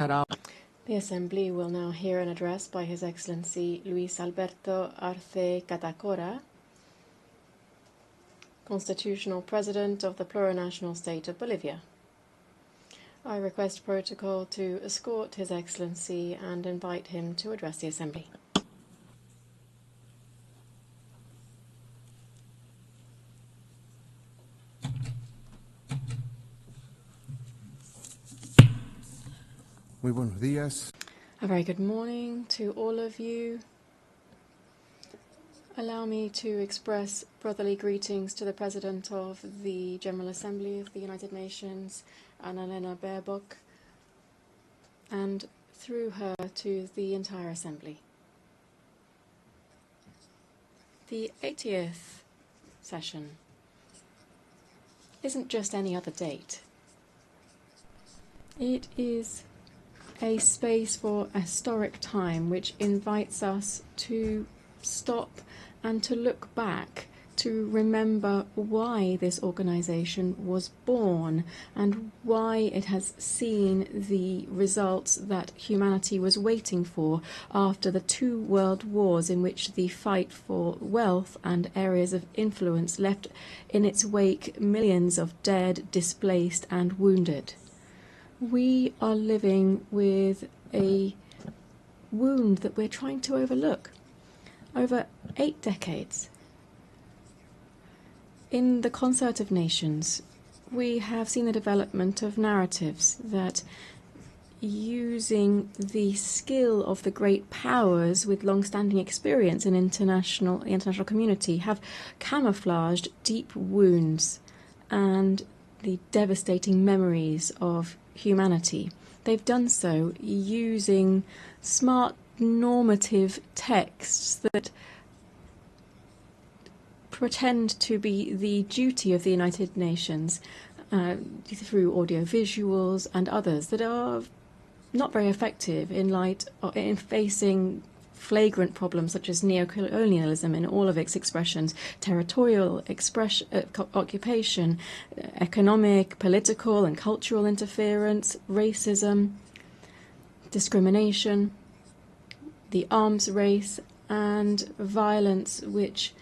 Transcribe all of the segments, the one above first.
The Assembly will now hear an address by His Excellency Luis Alberto Arce Catacora, Constitutional President of the Plurinational State of Bolivia. I request protocol to escort His Excellency and invite him to address the Assembly. Muy buenos días. A very good morning to all of you. Allow me to express brotherly greetings to the President of the General Assembly of the United Nations, Annalena Baerbock, and through her to the entire Assembly. The 80th session isn't just any other date. It is a space for a historic time which invites us to stop and to look back, to remember why this organization was born and why it has seen the results that humanity was waiting for after the 2 world wars, in which the fight for wealth and areas of influence left in its wake millions of dead, displaced and wounded. We are living with a wound that we're trying to overlook. Over 8 decades, in the concert of nations, we have seen the development of narratives that, using the skill of the great powers with long-standing experience in international community, have camouflaged deep wounds and the devastating memories of humanity. They've done so using smart normative texts that pretend to be the duty of the United Nations through audiovisuals and others that are not very effective in facing flagrant problems such as neocolonialism in all of its expressions, territorial occupation, economic, political and cultural interference, racism, discrimination, the arms race and violence which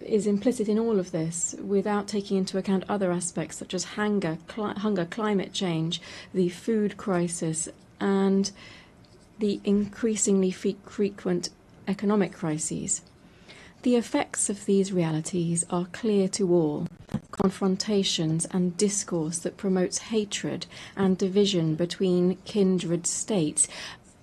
is implicit in all of this, without taking into account other aspects such as hunger, climate change, the food crisis and the increasingly frequent economic crises. The effects of these realities are clear to all. Confrontations and discourse that promotes hatred and division between kindred states,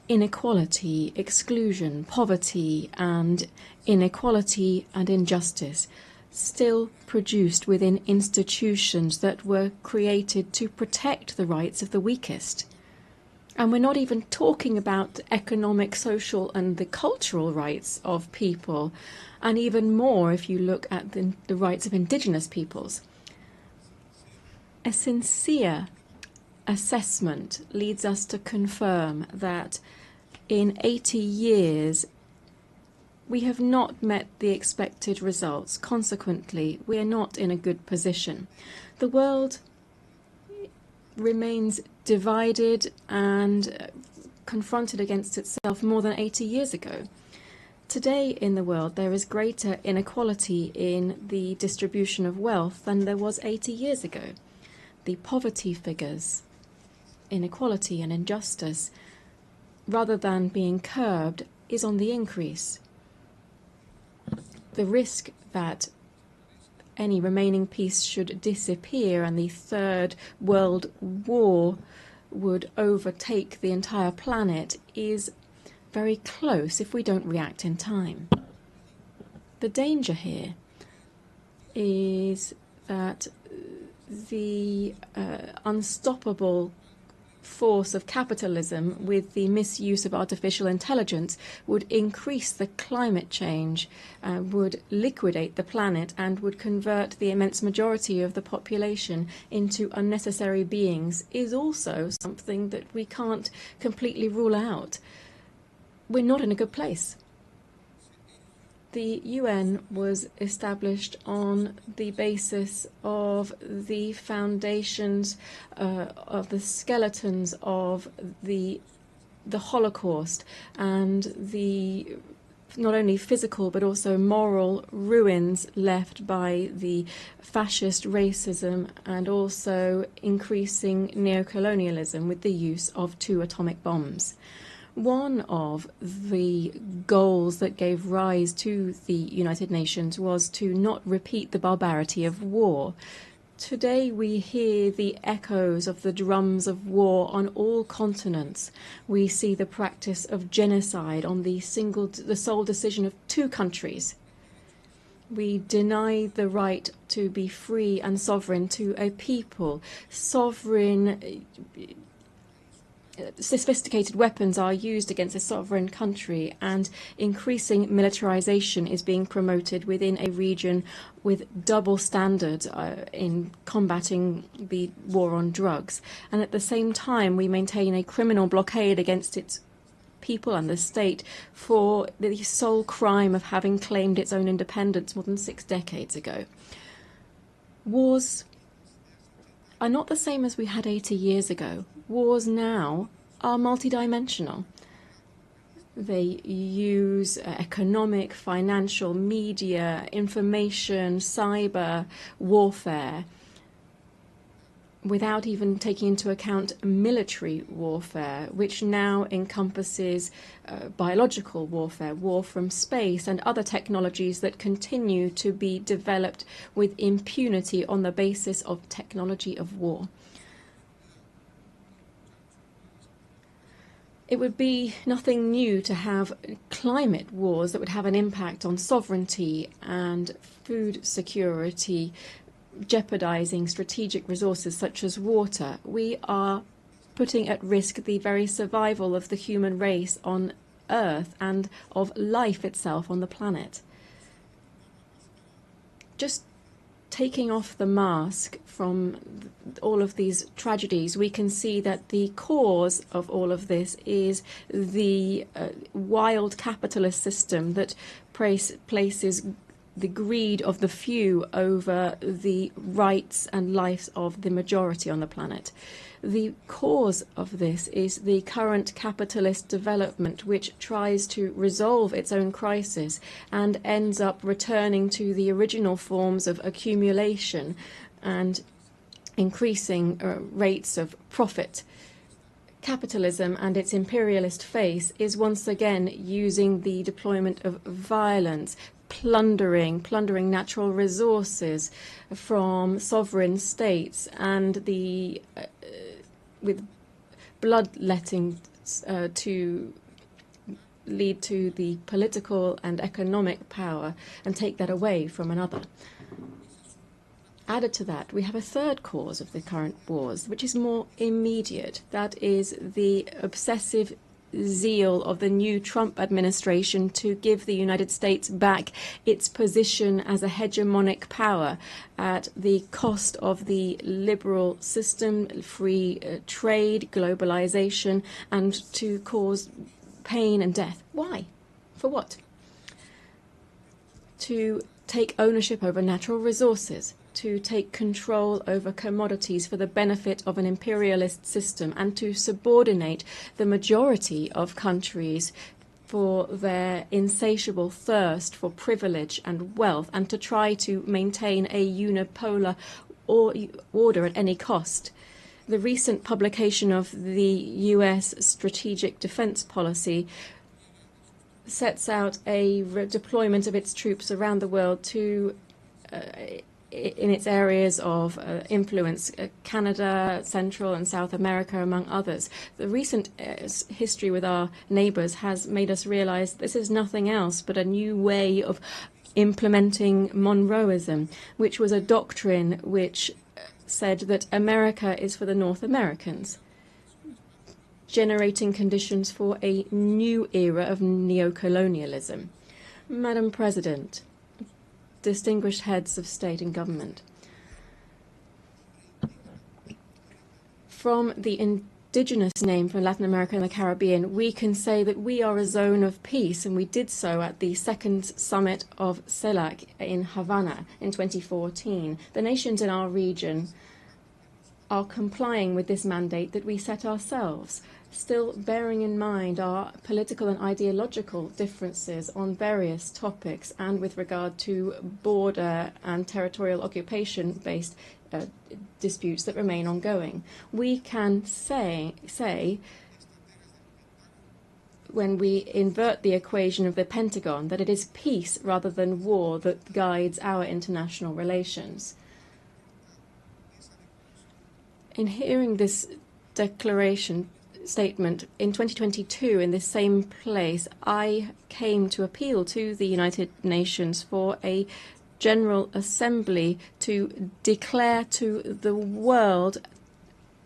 inequality, exclusion, poverty and inequality and injustice, still produced within institutions that were created to protect the rights of the weakest. And we're not even talking about economic, social and the cultural rights of people, and even more if you look at the rights of indigenous peoples. A sincere assessment leads us to confirm that in 80 years we have not met the expected results. Consequently, we are not in a good position. The world remains divided and confronted against itself more than 80 years ago. Today in the world there is greater inequality in the distribution of wealth than there was 80 years ago. The poverty figures, inequality and injustice, rather than being curbed, is on the increase. The risk that any remaining peace should disappear and the Third World War would overtake the entire planet is very close if we don't react in time. The danger here is that the unstoppable force of capitalism with the misuse of artificial intelligence would increase the climate change, would liquidate the planet and would convert the immense majority of the population into unnecessary beings is also something that we can't completely rule out. We're not in a good place. The UN was established on the basis of the foundations of the skeletons of the Holocaust and the not only physical but also moral ruins left by the fascist racism and also increasing neocolonialism with the use of 2 atomic bombs. One of the goals that gave rise to the United Nations was to not repeat the barbarity of war. Today we hear the echoes of the drums of war on all continents. We see the practice of genocide on the sole decision of 2 countries. We deny the right to be free and sovereign to a people. Sophisticated weapons are used against a sovereign country, and increasing militarization is being promoted within a region with double standards in combating the war on drugs. And at the same time, we maintain a criminal blockade against its people and the state for the sole crime of having claimed its own independence more than 6 decades ago. Wars are not the same as we had 80 years ago. Wars now are multidimensional. They use economic, financial, media, information, cyber warfare, without even taking into account military warfare, which now encompasses biological warfare, war from space, and other technologies that continue to be developed with impunity on the basis of technology of war. It would be nothing new to have climate wars that would have an impact on sovereignty and food security, jeopardizing strategic resources such as water. We are putting at risk the very survival of the human race on Earth and of life itself on the planet. Just taking off the mask from all of these tragedies, we can see that the cause of all of this is the wild capitalist system that places the greed of the few over the rights and lives of the majority on the planet. The cause of this is the current capitalist development, which tries to resolve its own crisis and ends up returning to the original forms of accumulation and increasing rates of profit. Capitalism and its imperialist face is once again using the deployment of violence, plundering natural resources from sovereign states, and with bloodletting to lead to the political and economic power and take that away from another. Added to that, we have a third cause of the current wars, which is more immediate. That is the obsessive zeal of the new Trump administration to give the United States back its position as a hegemonic power at the cost of the liberal system, free trade, globalization, and to cause pain and death. Why? For what? To take ownership over natural resources, to take control over commodities for the benefit of an imperialist system, and to subordinate the majority of countries for their insatiable thirst for privilege and wealth, and to try to maintain a unipolar order at any cost. The recent publication of the US Strategic Defense Policy sets out a deployment of its troops around the world to in its areas of influence, Canada, Central and South America, among others. The recent history with our neighbours has made us realise this is nothing else but a new way of implementing Monroeism, which was a doctrine which said that America is for the North Americans, generating conditions for a new era of neocolonialism. Madam President, distinguished heads of state and government, from the indigenous name for Latin America and the Caribbean, we can say that we are a zone of peace, and we did so at the second summit of CELAC in Havana in 2014. The nations in our region are complying with this mandate that we set ourselves, still bearing in mind our political and ideological differences on various topics and with regard to border and territorial occupation-based disputes that remain ongoing. We can say, when we invert the equation of the Pentagon, that it is peace rather than war that guides our international relations. In hearing this statement in 2022 in this same place, I came to appeal to the United Nations for a General Assembly to declare to the world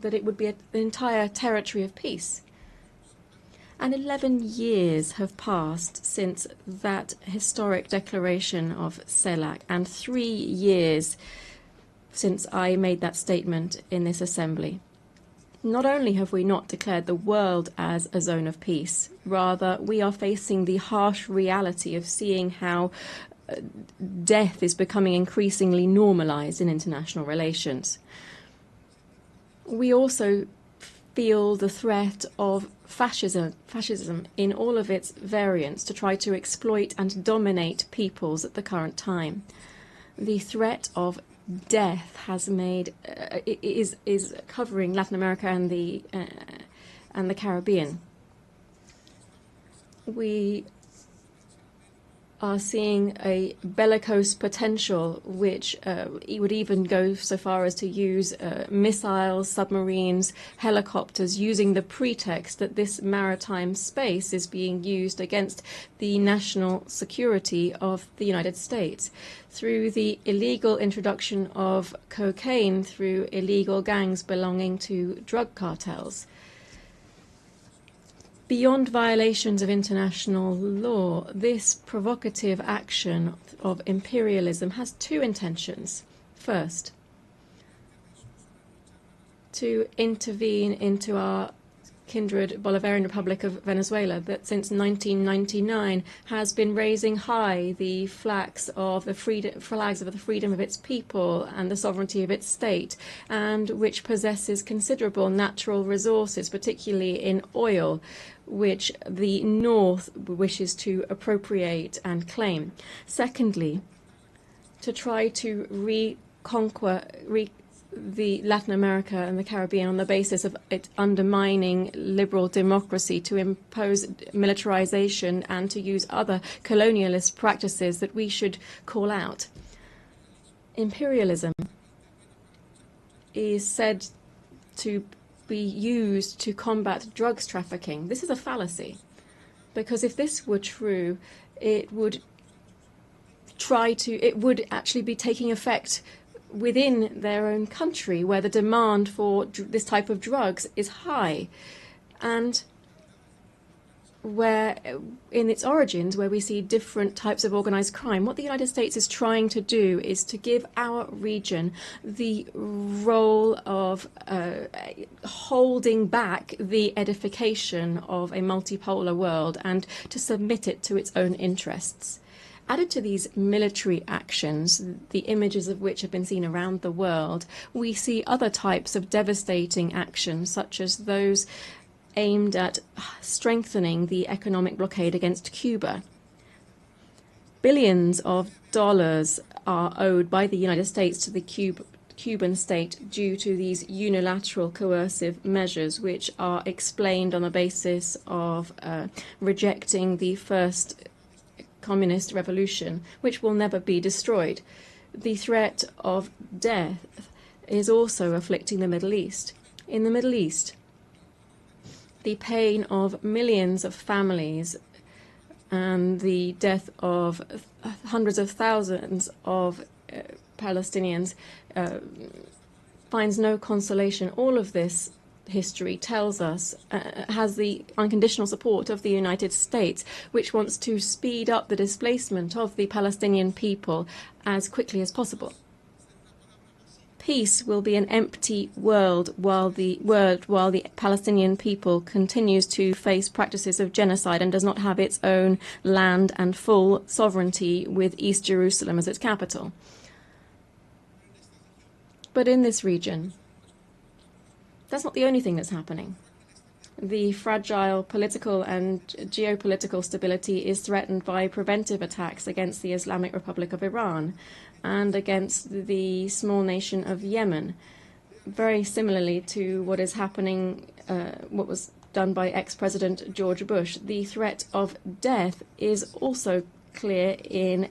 that it would be an entire territory of peace. And 11 years have passed since that historic declaration of CELAC, and 3 years since I made that statement in this assembly. Not only have we not declared the world as a zone of peace, rather we are facing the harsh reality of seeing how death is becoming increasingly normalized in international relations. We also feel the threat of fascism in all of its variants to try to exploit and dominate peoples at the current time. The threat of death has made is covering Latin America and the Caribbean. We are seeing a bellicose potential, which would even go so far as to use missiles, submarines, helicopters, using the pretext that this maritime space is being used against the national security of the United States through the illegal introduction of cocaine through illegal gangs belonging to drug cartels. Beyond violations of international law, this provocative action of imperialism has two intentions. First, to intervene into our kindred Bolivarian Republic of Venezuela that since 1999 has been raising high the flags of the freedom of its people and the sovereignty of its state, and which possesses considerable natural resources, particularly in oil, which the North wishes to appropriate and claim. Secondly, to try to reconquer the Latin America and the Caribbean on the basis of it undermining liberal democracy, to impose militarization and to use other colonialist practices that we should call out. Imperialism is said to be used to combat drugs trafficking. This is a fallacy, because if this were true, it would actually be taking effect within their own country, where the demand for this type of drugs is high, and where in its origins, where we see different types of organized crime. What the United States is trying to do is to give our region the role of holding back the edification of a multipolar world and to submit it to its own interests. Added to these military actions, the images of which have been seen around the world, we see other types of devastating actions, such as those aimed at strengthening the economic blockade against Cuba. Billions of dollars are owed by the United States to the Cuban state due to these unilateral coercive measures, which are explained on the basis of rejecting the first communist revolution, which will never be destroyed. The threat of death is also afflicting the Middle East. In the Middle East, the pain of millions of families and the death of hundreds of thousands of Palestinians finds no consolation. All of this history tells us has the unconditional support of the United States, which wants to speed up the displacement of the Palestinian people as quickly as possible. Peace will be an empty world while the Palestinian people continues to face practices of genocide and does not have its own land and full sovereignty with East Jerusalem as its capital. But in this region, that's not the only thing that's happening. The fragile political and geopolitical stability is threatened by preventive attacks against the Islamic Republic of Iran and against the small nation of Yemen, very similarly to what is happening, what was done by ex-President George Bush. The threat of death is also clear in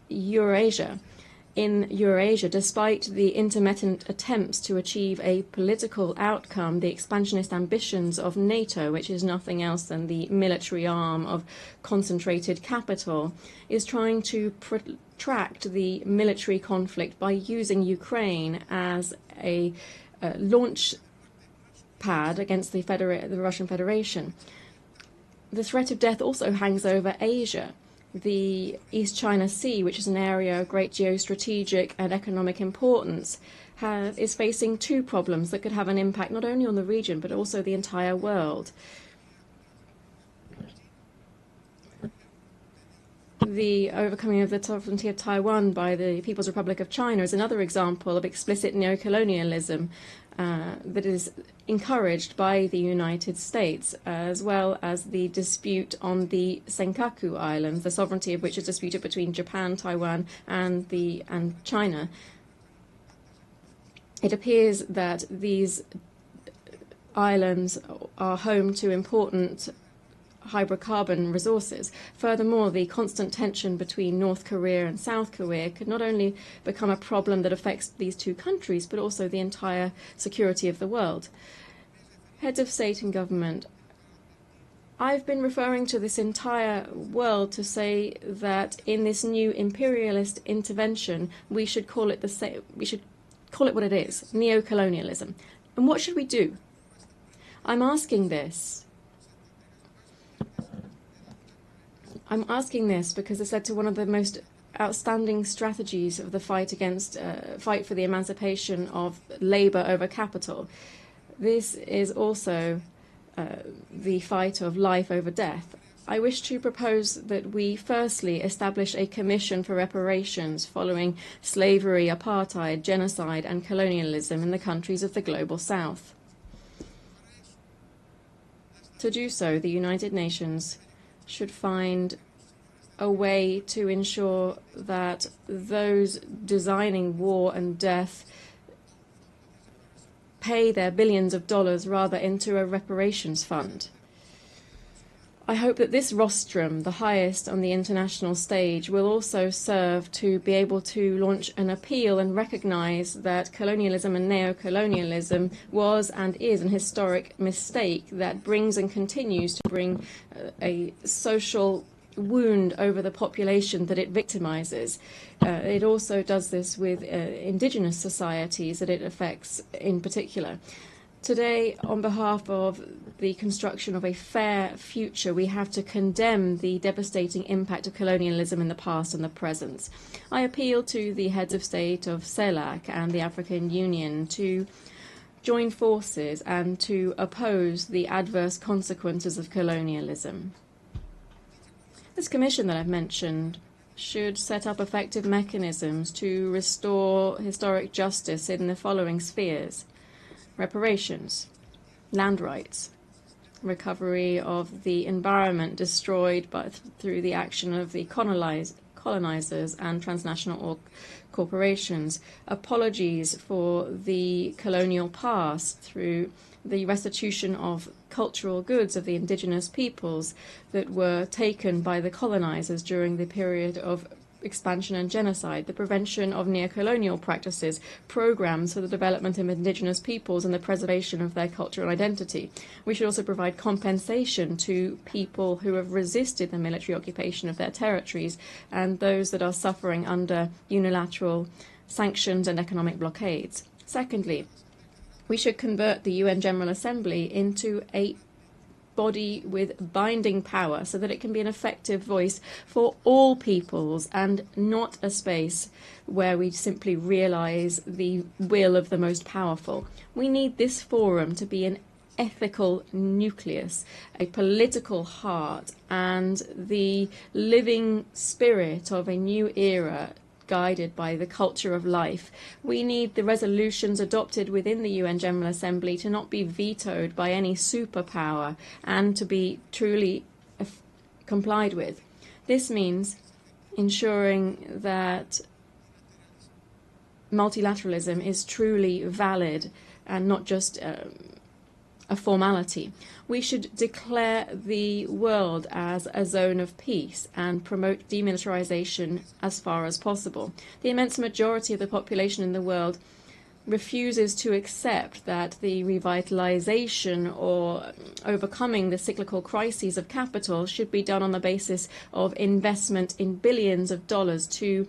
Eurasia. In Eurasia, despite the intermittent attempts to achieve a political outcome, the expansionist ambitions of NATO, which is nothing else than the military arm of concentrated capital, is trying to protract the military conflict by using Ukraine as a launch pad against the Russian Federation. The threat of death also hangs over Asia. The East China Sea, which is an area of great geostrategic and economic importance, is facing two problems that could have an impact not only on the region but also the entire world. The overcoming of the sovereignty of Taiwan by the People's Republic of China is another example of explicit neocolonialism that is encouraged by the United States, as well as the dispute on the Senkaku Islands, the sovereignty of which is disputed between Japan, Taiwan, and China. It appears that these islands are home to important hydrocarbon resources. Furthermore, the constant tension between North Korea and South Korea could not only become a problem that affects these two countries, but also the entire security of the world. Heads of state and government, I've been referring to this entire world to say that in this new imperialist intervention, we should call it what it is, neocolonialism. And what should we do? I'm asking this because it's led to one of the most outstanding strategies of the fight for the emancipation of labor over capital. This is also the fight of life over death. I wish to propose that we firstly establish a commission for reparations following slavery, apartheid, genocide, and colonialism in the countries of the global south. To do so, the United Nations should find a way to ensure that those designing war and death pay their billions of dollars rather into a reparations fund. I hope that this rostrum, the highest on the international stage, will also serve to be able to launch an appeal and recognize that colonialism and neocolonialism was and is an historic mistake that brings and continues to bring a social wound over the population that it victimizes. It also does this with indigenous societies that it affects in particular. Today, on behalf of the construction of a fair future, we have to condemn the devastating impact of colonialism in the past and the present. I appeal to the heads of state of CELAC and the African Union to join forces and to oppose the adverse consequences of colonialism. This commission that I've mentioned should set up effective mechanisms to restore historic justice in the following spheres: reparations, land rights, recovery of the environment destroyed through the action of the colonizers and transnational corporations, apologies for the colonial past through the restitution of cultural goods of the indigenous peoples that were taken by the colonizers during the period of expansion and genocide, the prevention of neocolonial practices, programs for the development of indigenous peoples and the preservation of their cultural identity. We should also provide compensation to people who have resisted the military occupation of their territories and those that are suffering under unilateral sanctions and economic blockades. Secondly, we should convert the UN General Assembly into a body with binding power so that it can be an effective voice for all peoples and not a space where we simply realize the will of the most powerful. We need this forum to be an ethical nucleus, a political heart, and the living spirit of a new era guided by the culture of life. We need the resolutions adopted within the UN General Assembly to not be vetoed by any superpower and to be truly complied with. This means ensuring that multilateralism is truly valid and not just a formality. We should declare the world as a zone of peace and promote demilitarization as far as possible. The immense majority of the population in the world refuses to accept that the revitalization or overcoming the cyclical crises of capital should be done on the basis of investment in billions of dollars to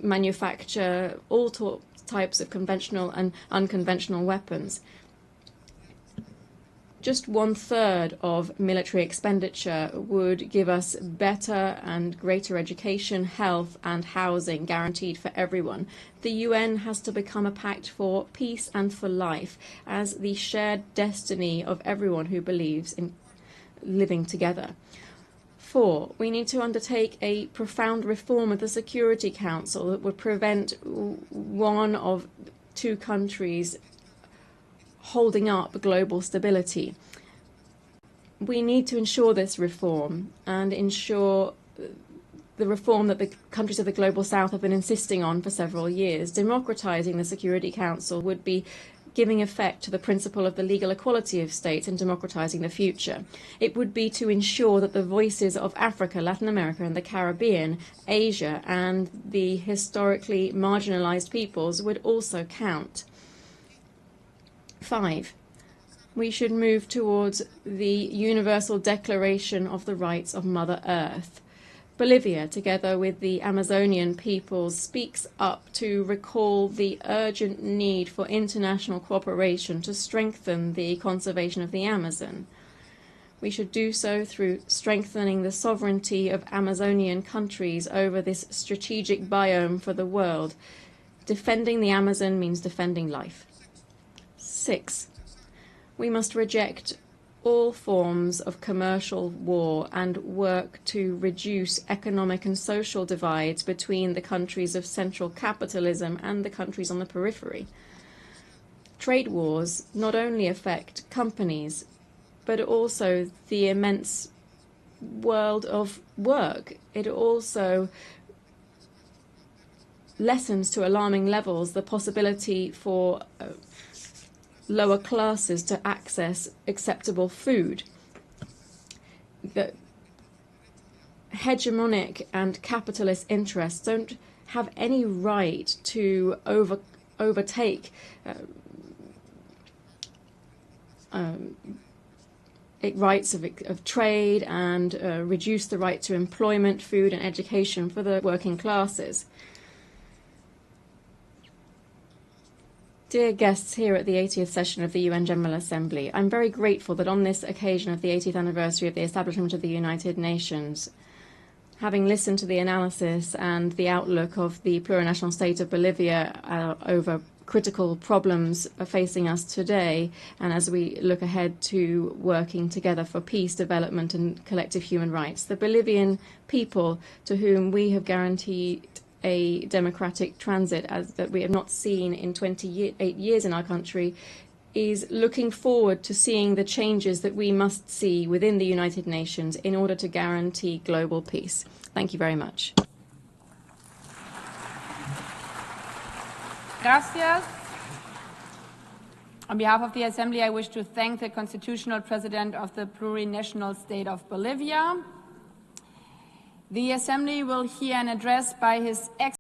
manufacture all types of conventional and unconventional weapons. Just 1/3 of military expenditure would give us better and greater education, health and housing guaranteed for everyone. The UN has to become a pact for peace and for life as the shared destiny of everyone who believes in living together. 4, we need to undertake a profound reform of the Security Council that would prevent one of 2 countries holding up global stability. We need to ensure this reform and ensure the reform that the countries of the Global South have been insisting on for several years. Democratizing the Security Council would be giving effect to the principle of the legal equality of states and democratizing the future. It would be to ensure that the voices of Africa, Latin America and the Caribbean, Asia and the historically marginalized peoples would also count. 5, we should move towards the Universal Declaration of the Rights of Mother Earth. Bolivia, together with the Amazonian peoples, speaks up to recall the urgent need for international cooperation to strengthen the conservation of the Amazon. We should do so through strengthening the sovereignty of Amazonian countries over this strategic biome for the world. Defending the Amazon means defending life. 6, we must reject all forms of commercial war and work to reduce economic and social divides between the countries of central capitalism and the countries on the periphery. Trade wars not only affect companies, but also the immense world of work. It also lessens to alarming levels the possibility for lower classes to access acceptable food. The hegemonic and capitalist interests don't have any right to overtake rights of trade and reduce the right to employment, food and education for the working classes. Dear guests here at the 80th session of the UN General Assembly, I'm very grateful that on this occasion of the 80th anniversary of the establishment of the United Nations, having listened to the analysis and the outlook of the plurinational state of Bolivia over critical problems facing us today, and as we look ahead to working together for peace, development and collective human rights, the Bolivian people, to whom we have guaranteed a democratic transit as that we have not seen in 28 years in our country, is looking forward to seeing the changes that we must see within the United Nations in order to guarantee global peace. Thank you very much. Gracias. On behalf of the Assembly, I wish to thank the Constitutional President of the Plurinational State of Bolivia. The Assembly will hear an address by His Excellency